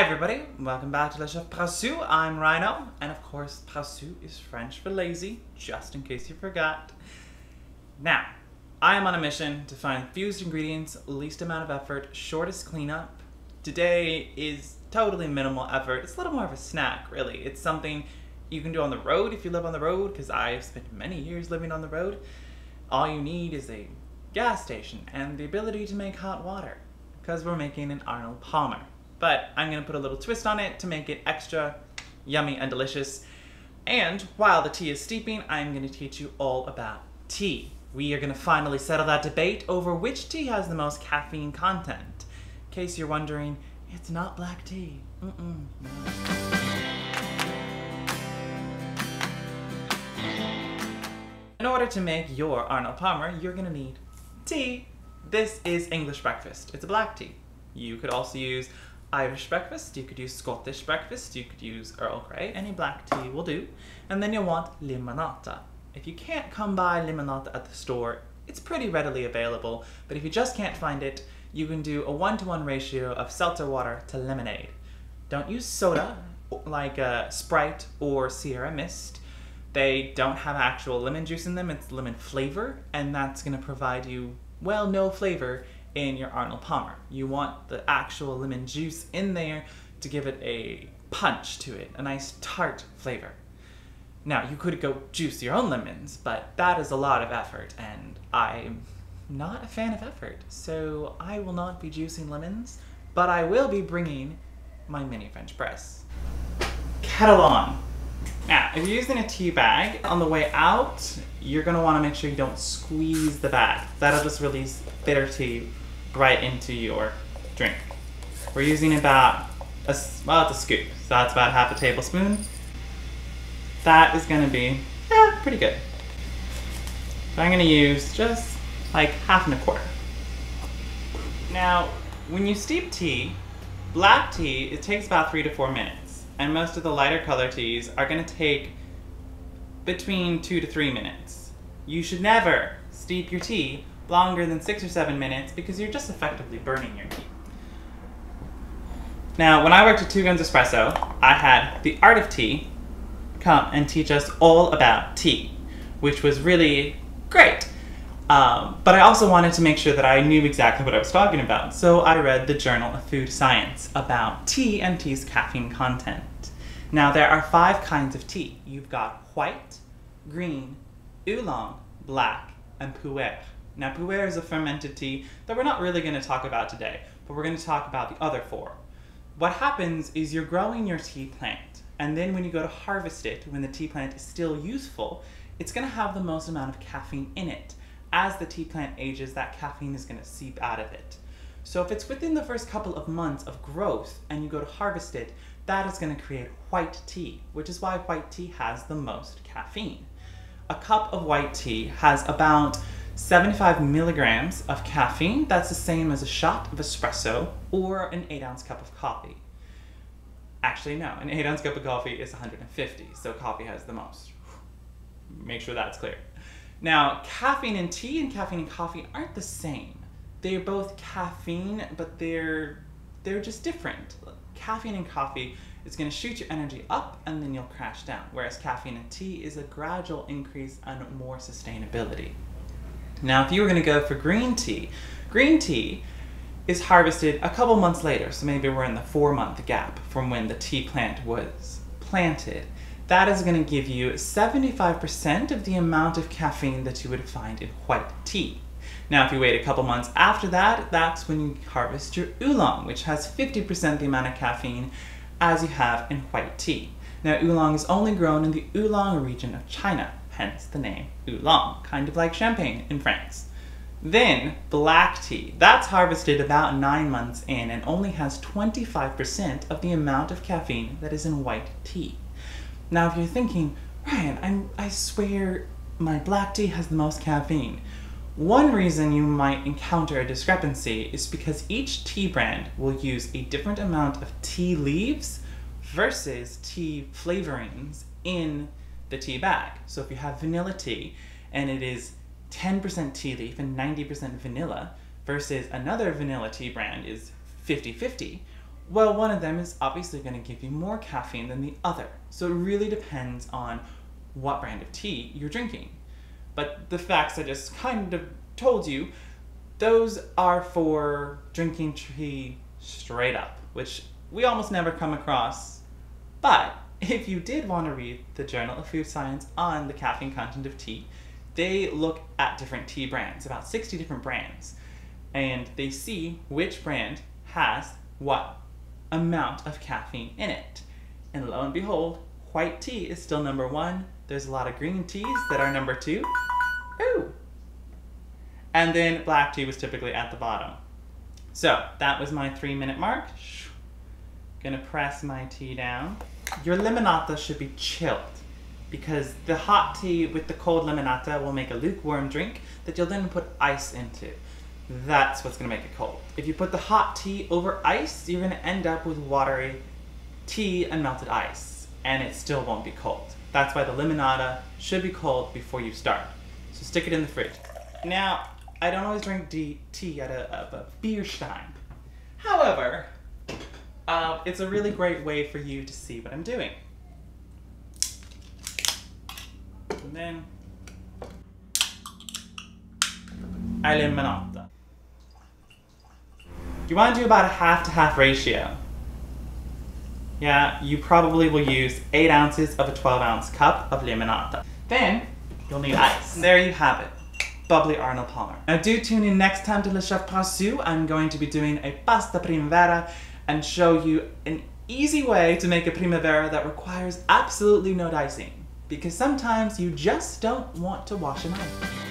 Hi everybody, welcome back to Chef Paresseux. I'm Rhino, and of course Paresseux is French for lazy, just in case you forgot. Now, I am on a mission to find fused ingredients, least amount of effort, shortest cleanup. Today is totally minimal effort. It's a little more of a snack, really. It's something you can do on the road if you live on the road, because I've spent many years living on the road. All you need is a gas station and the ability to make hot water, because we're making an Arnold Palmer. But I'm gonna put a little twist on it to make it extra yummy and delicious. And while the tea is steeping, I'm gonna teach you all about tea. We are gonna finally settle that debate over which tea has the most caffeine content. In case you're wondering, it's not black tea. No. In order to make your Arnold Palmer, you're gonna need tea. This is English breakfast. It's a black tea. You could also use Irish breakfast, you could use Scottish breakfast, you could use Earl Grey, any black tea will do. And then you'll want Limonata. If you can't come by Limonata at the store, it's pretty readily available, but if you just can't find it, you can do a 1-to-1 ratio of seltzer water to lemonade. Don't use soda, like Sprite or Sierra Mist. They don't have actual lemon juice in them, it's lemon flavor, and that's gonna provide you, well, no flavor in your Arnold Palmer. You want the actual lemon juice in there to give it a punch to it, a nice tart flavor. Now, you could go juice your own lemons, but that is a lot of effort, and I'm not a fan of effort, so I will not be juicing lemons, but I will be bringing my mini French press. Kettle on. Now, if you're using a tea bag, on the way out, you're gonna wanna make sure you don't squeeze the bag. That'll just release bitter tea right into your drink. We're using about, it's a scoop, so that's about half a tablespoon. That is gonna be, pretty good. So I'm gonna use just like 1/2 1/4. Now, when you steep tea, black tea, it takes about 3 to 4 minutes. And most of the lighter color teas are gonna take between 2 to 3 minutes. You should never steep your tea longer than 6 or 7 minutes because you're just effectively burning your tea. Now, when I worked at Two Guns Espresso, I had the Art of Tea come and teach us all about tea, which was really great. But I also wanted to make sure that I knew exactly what I was talking about, so I read the Journal of Food Science about tea and tea's caffeine content. Now, there are 5 kinds of tea. You've got white, green, oolong, black, and pu'er. Now, pu'er is a fermented tea that we're not really going to talk about today, but we're going to talk about the other 4. What happens is you're growing your tea plant, and then when you go to harvest it, when the tea plant is still useful, it's going to have the most amount of caffeine in it. As the tea plant ages, that caffeine is going to seep out of it. So if it's within the first couple of months of growth and you go to harvest it, that is going to create white tea, which is why white tea has the most caffeine. A cup of white tea has about 75 milligrams of caffeine. That's the same as a shot of espresso or an 8-ounce cup of coffee. Actually, no, an 8-ounce cup of coffee is 150, so coffee has the most. Make sure that's clear. Now, caffeine in tea and caffeine in coffee aren't the same. They're both caffeine, but they're just different. Caffeine in coffee is going to shoot your energy up and then you'll crash down, whereas caffeine in tea is a gradual increase and more sustainability. Now, if you were going to go for green tea is harvested a couple months later, so maybe we're in the 4-month gap from when the tea plant was planted. That is going to give you 75% of the amount of caffeine that you would find in white tea. Now, if you wait a couple months after that, that's when you harvest your oolong, which has 50% the amount of caffeine as you have in white tea. Now, oolong is only grown in the oolong region of China, hence the name oolong, kind of like champagne in France. Then, black tea. That's harvested about 9 months in and only has 25% of the amount of caffeine that is in white tea. Now, if you're thinking, Ryan, I swear my black tea has the most caffeine. One reason you might encounter a discrepancy is because each tea brand will use a different amount of tea leaves versus tea flavorings in the tea bag. So if you have vanilla tea and it is 10% tea leaf and 90% vanilla versus another vanilla tea brand is 50-50, Well, one of them is obviously going to give you more caffeine than the other. So it really depends on what brand of tea you're drinking. But the facts I just kind of told you, those are for drinking tea straight up, which we almost never come across. But if you did want to read the Journal of Food Science on the caffeine content of tea, they look at different tea brands, about 60 different brands, and they see which brand has what amount of caffeine in it. And lo and behold, white tea is still number 1. There's a lot of green teas that are number 2. Ooh. And then black tea was typically at the bottom. So that was my 3-minute mark. Gonna press my tea down. Your limonata should be chilled because the hot tea with the cold limonata will make a lukewarm drink that you'll then put ice into. That's what's gonna make it cold. If you put the hot tea over ice, you're gonna end up with watery tea and melted ice, and it still won't be cold. That's why the limonata should be cold before you start. So stick it in the fridge. Now, I don't always drink tea out of a beer stein. However, it's a really great way for you to see what I'm doing. And then, Limonata. You want to do about a half-to-half ratio. Yeah, you probably will use 8 ounces of a 12-ounce cup of limonata. Then, you'll need ice. There you have it. Bubbly Arnold Palmer. Now do tune in next time to Chef Paresseux. I'm going to be doing a pasta primavera and show you an easy way to make a primavera that requires absolutely no dicing. Because sometimes you just don't want to wash them out.